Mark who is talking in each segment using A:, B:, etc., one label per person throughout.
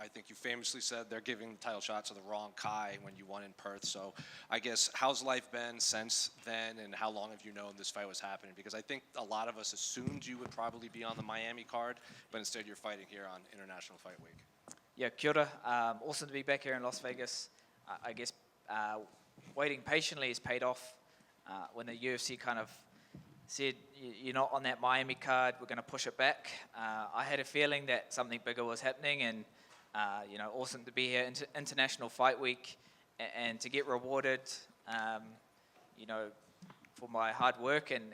A: I think you famously said they're giving the title shot to the wrong Kai when you won in Perth. So I guess how's life been since then, and how long have you known this fight was happening? Because I think a lot of us assumed you would probably be on the Miami card, but instead you're fighting here on International Fight Week.
B: Yeah, kia ora. Awesome to be back here in Las Vegas. I guess waiting patiently has paid off. When the UFC kind of said, you're not on that Miami card, we're going to push it back. I had a feeling that something bigger was happening, and awesome to be here International Fight Week and to get rewarded, for my hard work and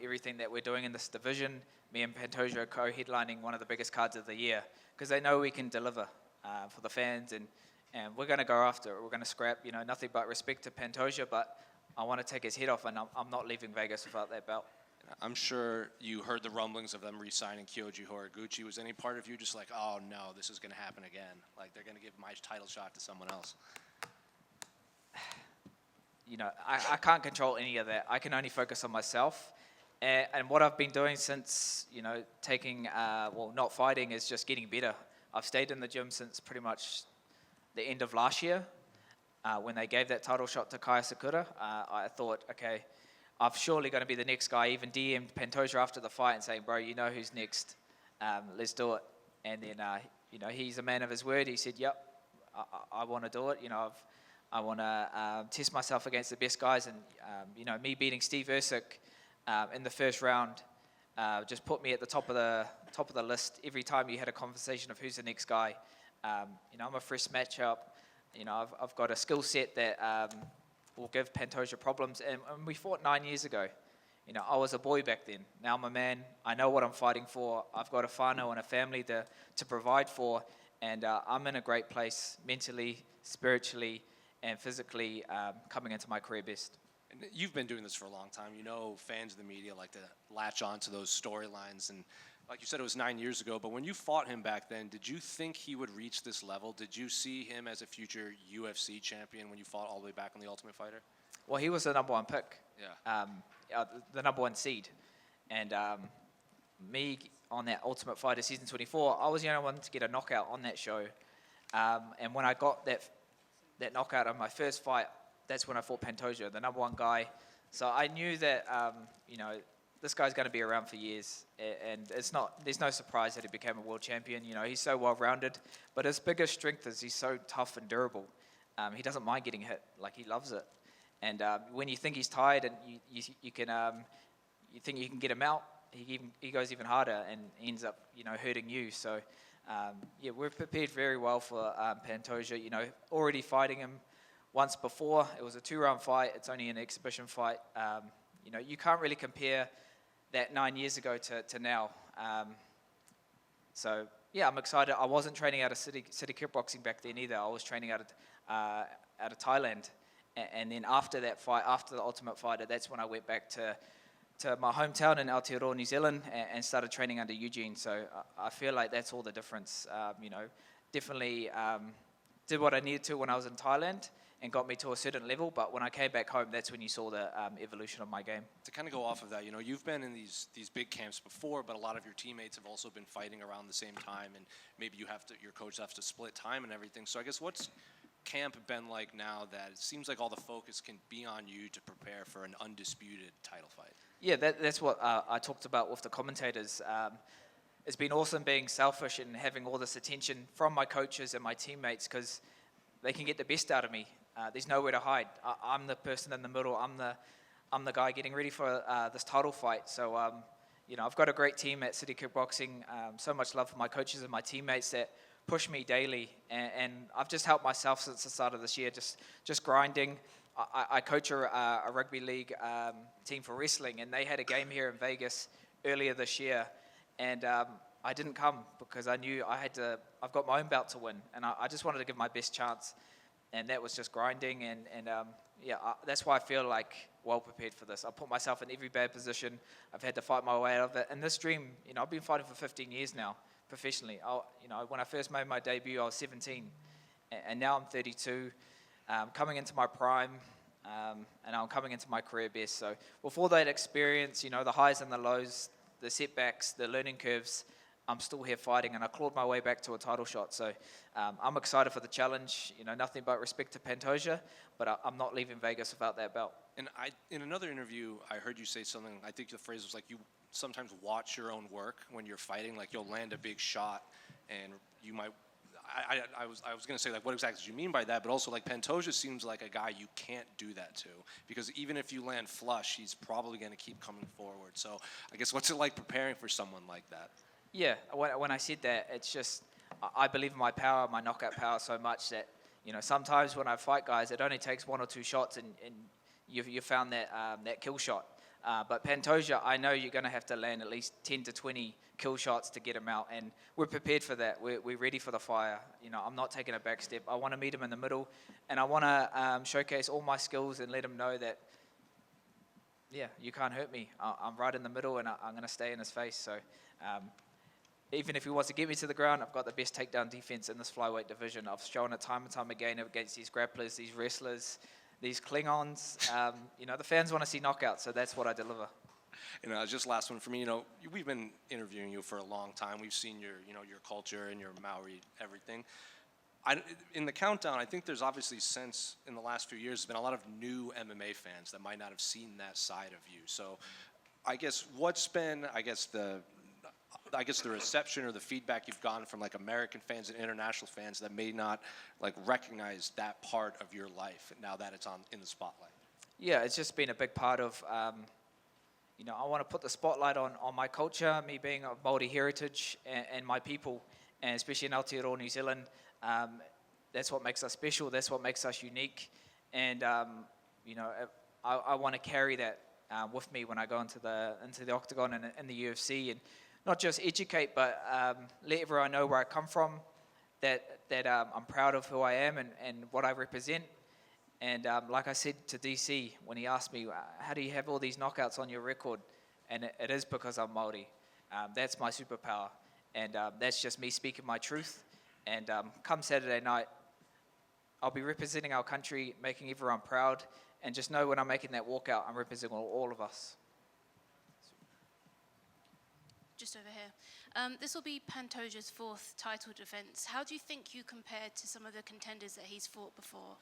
B: everything that we're doing in this division. Me and Pantoja are co-headlining one of the biggest cards of the year because they know we can deliver for the fans, and we're going to go after it. We're going to scrap, nothing but respect to Pantoja, but I want to take his head off, and I'm not leaving Vegas without that belt.
A: I'm sure you heard the rumblings of them re-signing Kyoji Horiguchi. Was any part of you just like, oh no, this is going to happen again? Like they're going to give my title shot to someone else?
B: I can't control any of that. I can only focus on myself. And what I've been doing since, not fighting is just getting better. I've stayed in the gym since pretty much the end of last year. When they gave that title shot to Kaya Sakura, I thought, okay, I'm surely going to be the next guy. I even DM'd Pantoja after the fight and saying, bro, you know who's next. Let's do it. And then, he's a man of his word. He said, yep, I want to do it. I want to test myself against the best guys. And, me beating Steve Ercik in the first round just put me at the top of the list every time you had a conversation of who's the next guy. I'm a fresh matchup. I've got a skill set that will give Pantoja problems. And we fought 9 years ago. I was a boy back then. Now I'm a man. I know what I'm fighting for. I've got a whānau and a family to provide for. And I'm in a great place mentally, spiritually, and physically coming into my career best.
A: And you've been doing this for a long time. Fans of the media like to latch on to those storylines. And like you said, it was 9 years ago. But when you fought him back then, did you think he would reach this level? Did you see him as a future UFC champion when you fought all the way back on The Ultimate Fighter?
B: Well, he was the number one pick.
A: Yeah.
B: The number one seed. And me on that Ultimate Fighter Season 24, I was the only one to get a knockout on that show. And when I got that knockout on my first fight, that's when I fought Pantoja, the number one guy. So I knew that, this guy's going to be around for years. And there's no surprise that he became a world champion. He's so well-rounded. But his biggest strength is he's so tough and durable. He doesn't mind getting hit. Like, he loves it. And when you think he's tired and you think you can get him out, he goes even harder and ends up, hurting you. So, we're prepared very well for Pantoja. Already fighting him once before. It was a 2-round fight. It's only an exhibition fight. You can't really compare that 9 years ago to now. I'm excited. I wasn't training out of City Kickboxing back then either. I was training out of Thailand. And then after that fight, after the Ultimate Fighter, that's when I went back to my hometown in Aotearoa, New Zealand, and started training under Eugene. So I feel like that's all the difference. Definitely did what I needed to when I was in Thailand and got me to a certain level. But when I came back home, that's when you saw the evolution of my game.
A: To kind of go off of that, you've been in these big camps before, but a lot of your teammates have also been fighting around the same time, and maybe your coach has to split time and everything. So I guess what's camp been like now that it seems like all the focus can be on you to prepare for an undisputed title fight?
B: Yeah, that's what I talked about with the commentators. It's been awesome being selfish and having all this attention from my coaches and my teammates because they can get the best out of me. There's nowhere to hide. I'm the person in the middle. I'm the guy getting ready for this title fight. So, I've got a great team at City Kickboxing. So much love for my coaches and my teammates that push me daily, and I've just helped myself since the start of this year, just grinding. I coach a rugby league team for wrestling, and they had a game here in Vegas earlier this year, and I didn't come because I knew I've got my own belt to win, and I just wanted to give my best chance, and that was just grinding, and that's why I feel like well prepared for this. I put myself in every bad position. I've had to fight my way out of it, and this dream, I've been fighting for 15 years now. Professionally, when I first made my debut, I was 17, and now I'm 32, coming into my prime, and I'm coming into my career best. So with all that experience, the highs and the lows, the setbacks, the learning curves, I'm still here fighting, and I clawed my way back to a title shot. So I'm excited for the challenge. Nothing but respect to Pantoja, but I'm not leaving Vegas without that belt.
A: And in another interview, I heard you say something, I think the phrase was like, you sometimes watch your own work when you're fighting, like you'll land a big shot and you might, I was going to say, like, what exactly did you mean by that? But also, like, Pantoja seems like a guy you can't do that to, because even if you land flush, he's probably going to keep coming forward. So I guess what's it like preparing for someone like that?
B: Yeah, when I said that, it's just, I believe in my power, my knockout power so much that, sometimes when I fight guys, it only takes 1 or 2 shots and you found that kill shot. But Pantoja, I know you're going to have to land at least 10 to 20 kill shots to get him out, and we're prepared for that. We're ready for the fire. I'm not taking a back step. I want to meet him in the middle, and I want to showcase all my skills and let him know that, yeah, you can't hurt me. I'm right in the middle, and I'm going to stay in his face. So even if he wants to get me to the ground, I've got the best takedown defense in this flyweight division. I've shown it time and time again against these grapplers, these wrestlers, these Klingons. The fans want to see knockouts, so that's what I deliver.
A: Just last one for me. We've been interviewing you for a long time. We've seen your culture and your Maori everything. In the countdown, I think there's obviously, since in the last few years, there's been a lot of new MMA fans that might not have seen that side of you. So, I guess what's been, the reception or the feedback you've gotten from like American fans and international fans that may not like recognize that part of your life now that it's in the spotlight? Yeah,
B: it's just been a big part of, I want to put the spotlight on my culture, me being of Māori heritage and my people, and especially in Aotearoa, New Zealand. That's what makes us special. That's what makes us unique. And, I want to carry that with me when I go into the octagon and in the UFC, and not just educate, but let everyone know where I come from, that I'm proud of who I am and what I represent. And like I said to DC when he asked me, how do you have all these knockouts on your record? And it is because I'm Māori. That's my superpower. And that's just me speaking my truth. And come Saturday night, I'll be representing our country, making everyone proud. And just know when I'm making that walkout, I'm representing all of us.
C: Just over here. This will be Pantoja's 4th title defense. How do you think you compare to some of the contenders that he's fought before?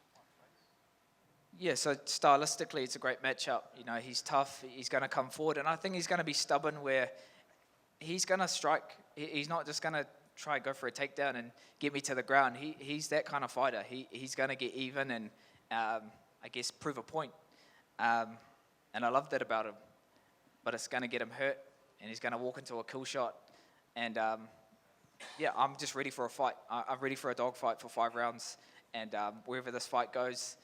B: Yeah, so stylistically, it's a great matchup. He's tough. He's going to come forward, and I think he's going to be stubborn, where he's going to strike. He's not just going to try and go for a takedown and get me to the ground. He's that kind of fighter. He's going to get even and I guess prove a point. And I love that about him. But it's going to get him hurt, and he's going to walk into a kill shot. And yeah, I'm just ready for a fight. I'm ready for a dogfight for 5 rounds. And wherever this fight goes,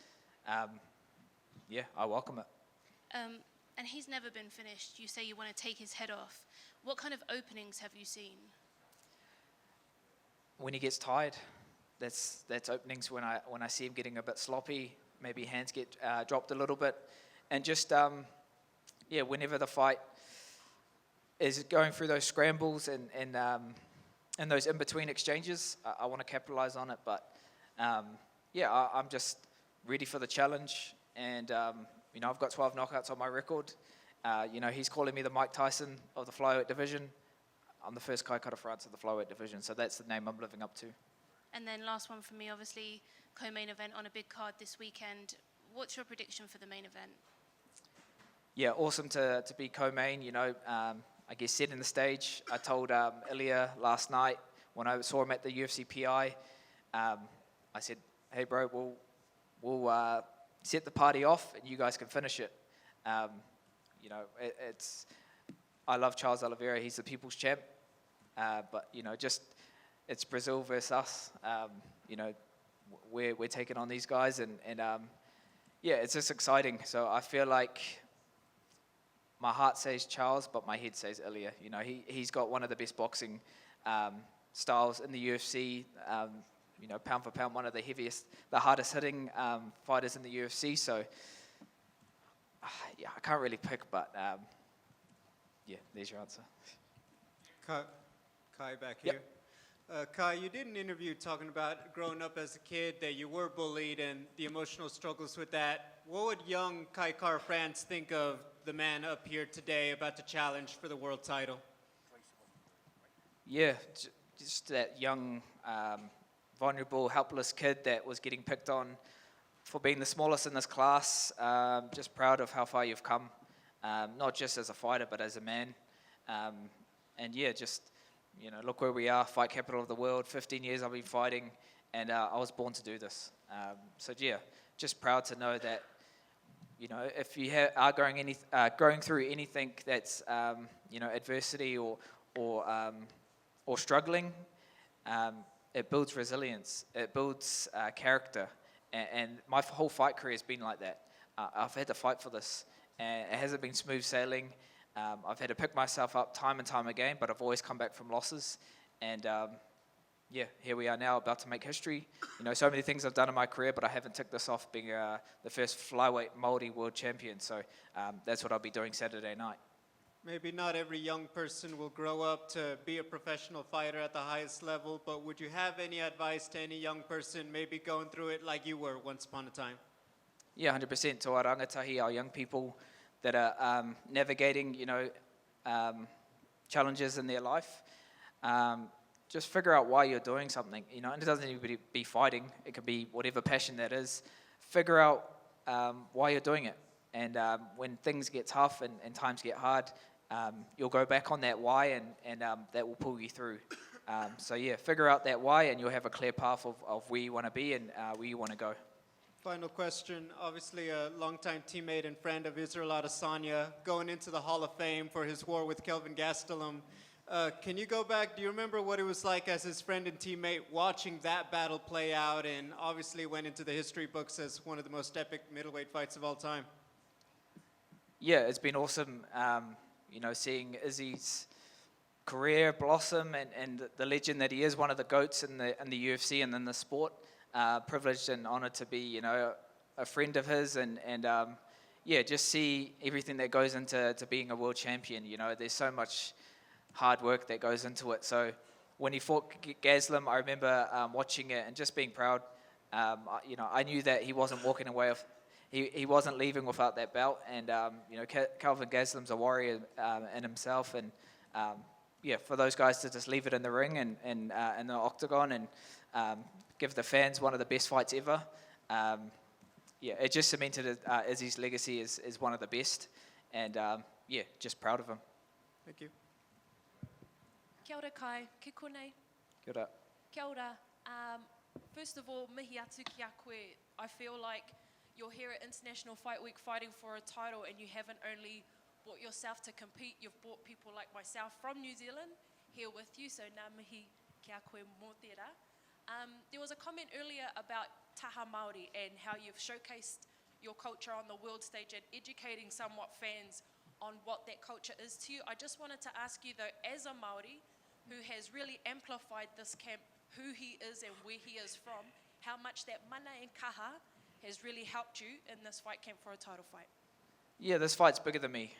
B: yeah, I welcome it.
C: And he's never been finished. You say you want to take his head off. What kind of openings have you seen?
B: When he gets tired, that's openings. When I see him getting a bit sloppy, maybe hands get dropped a little bit, and just yeah, whenever the fight is going through those scrambles and those in between exchanges, I want to capitalize on it. But yeah, I'm just ready for the challenge, and I've got 12 knockouts on my record. He's calling me the Mike Tyson of the flyweight division. I'm the first Kai Kara France of the flyweight division, so that's the name I'm living up to.
C: And then last one for me, obviously, co-main event on a big card this weekend. What's your prediction for the main event?
B: Yeah, awesome to be co-main. I guess setting the stage. I told Ilya last night when I saw him at the UFC PI, I said, hey bro, we'll set the party off and you guys can finish it. I love Charles Oliveira. He's the people's champ. But it's Brazil versus us. We're taking on these guys, and yeah, it's just exciting. So I feel like my heart says Charles, but my head says Ilya. He's got one of the best boxing styles in the UFC. Pound for pound, one of the hardest hitting fighters in the UFC. So yeah, I can't really pick, but yeah, there's your answer.
D: Kai back here.
B: Yep.
D: Kai, you did an interview talking about growing up as a kid, that you were bullied and the emotional struggles with that. What would young Kai Kara France think of the man up here today about to challenge for the world title?
B: Yeah, just that young, vulnerable, helpless kid that was getting picked on for being the smallest in this class. Just proud of how far you've come, not just as a fighter, but as a man. And yeah, just, look where we are, fight capital of the world. 15 years I've been fighting, and I was born to do this. So yeah, just proud to know that, if you are going through anything that's, adversity or struggling, it builds resilience, it builds character. And my whole fight career has been like that. I've had to fight for this, and it hasn't been smooth sailing. I've had to pick myself up time and time again, but I've always come back from losses. And here we are now, about to make history. So many things I've done in my career, but I haven't ticked this off being the first flyweight Māori world champion. So that's what I'll be doing Saturday night.
D: Maybe not every young person will grow up to be a professional fighter at the highest level, but would you have any advice to any young person maybe going through it like you were once upon a time?
B: Yeah, 100%. To our rangatahi, our young people that are navigating, challenges in their life, just figure out why you're doing something. And it doesn't even be fighting. It could be whatever passion that is. Figure out why you're doing it. And when things get tough and times get hard, you'll go back on that why, and that will pull you through. So yeah, figure out that why, and you'll have a clear path of where you want to be and where you want to go.
D: Final question. Obviously a longtime teammate and friend of Israel Adesanya, going into the Hall of Fame for his war with Kelvin Gastelum. Can you go back? Do you remember what it was like as his friend and teammate watching that battle play out, and obviously went into the history books as one of the most epic middleweight fights of all time?
B: Yeah, it's been awesome, seeing Izzy's career blossom and the legend that he is, one of the GOATs in the UFC and in the sport. Privileged and honored to be, a friend of his, and just see everything that goes into being a world champion. There's so much hard work that goes into it. So when he fought Gaslam, I remember watching it and just being proud. I knew that he wasn't walking away with. He wasn't leaving without that belt, and Kelvin Gaslam's a warrior in himself, and for those guys to just leave it in the ring and in the octagon and give the fans one of the best fights ever, it just cemented Izzy's legacy is one of the best, and just proud of him.
D: Thank you.
E: Kia ora kai, ke konei.
B: Kia ora.
E: Kia ora. First of all, mihi atu ki a koe. I feel like you're here at International Fight Week fighting for a title, and you haven't only brought yourself to compete, you've brought people like myself from New Zealand here with you, so nā mihi ki a koe mō tērā. There was a comment earlier about taha Māori and how you've showcased your culture on the world stage and educating somewhat fans on what that culture is to you. I just wanted to ask you though, as a Māori who has really amplified this camp, who he is and where he is from, how much that mana and kaha has really helped you in this fight camp for a title fight?
B: Yeah, this fight's bigger than me.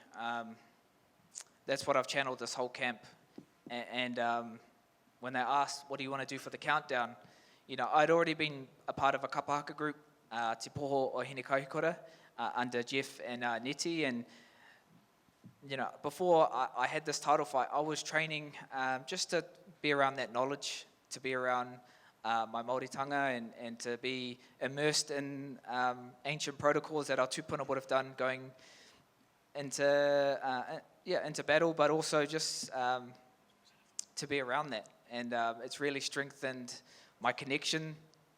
B: That's what I've channeled this whole camp. And when they asked, what do you want to do for the countdown? I'd already been a part of a kapahaka group, Te Poho o Hine Kahikura, under Jeff and Neti. And, before I had this title fight, I was training just to be around that knowledge, to be around my Māoritanga and to be immersed in ancient protocols that our tupuna would have done going into battle, but also just to be around that. And it's really strengthened my connection,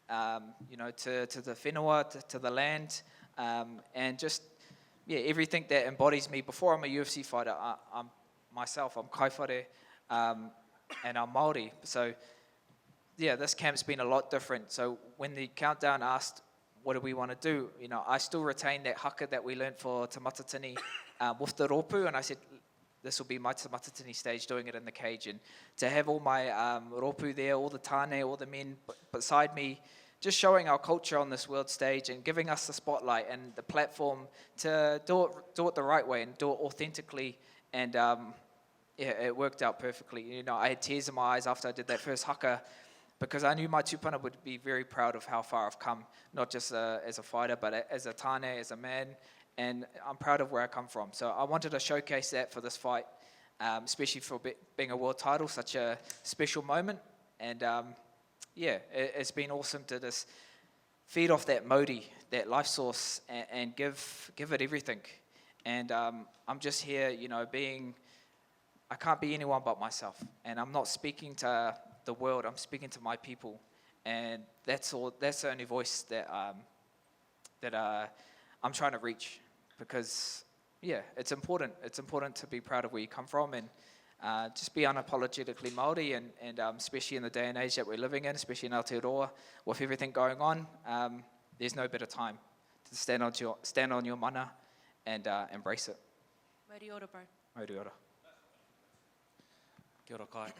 B: to the whenua, to the land, and just, everything that embodies me. Before I'm a UFC fighter, I'm myself, I'm kaifare, and I'm Māori. So, this camp's been a lot different. So when the countdown asked, what do we want to do? I still retain that haka that we learned for Te Matatini with the ropu, and I said, this will be my Te Matatini stage, doing it in the cage. And to have all my ropu there, all the tāne, all the men beside me, just showing our culture on this world stage and giving us the spotlight and the platform to do it the right way and do it authentically. And it worked out perfectly. I had tears in my eyes after I did that first haka, because I knew my tupuna would be very proud of how far I've come, not just as a fighter, but as a tāne, as a man, and I'm proud of where I come from. So I wanted to showcase that for this fight, especially for being a world title, such a special moment. And it's been awesome to just feed off that Modi, that life source, and give it everything. And I'm just here, I can't be anyone but myself. And I'm not speaking to the world, I'm speaking to my people. And that's the only voice that I'm trying to reach. Because, it's important. It's important to be proud of where you come from and just be unapologetically Māori, and especially in the day and age that we're living in, especially in Aotearoa, with everything going on, there's no better time to stand on your mana and embrace it.
E: Mauri ora, bro.
B: Mauri ora.
F: Kia ora kai.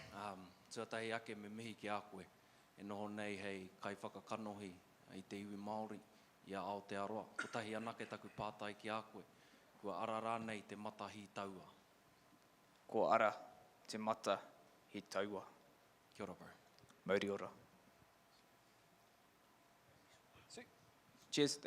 F: Tuatahi ake me mihi ki a koe. E noho nei hei kai whakakanohi i te iwi Māori i a Aotearoa. Ko tahi anake taku pātai ki a koe. Kua ara rānei te mata hi taua.
B: Ko ara te mata hi taua.
F: Kia ora, bro.
B: Mauri ora. Cheers.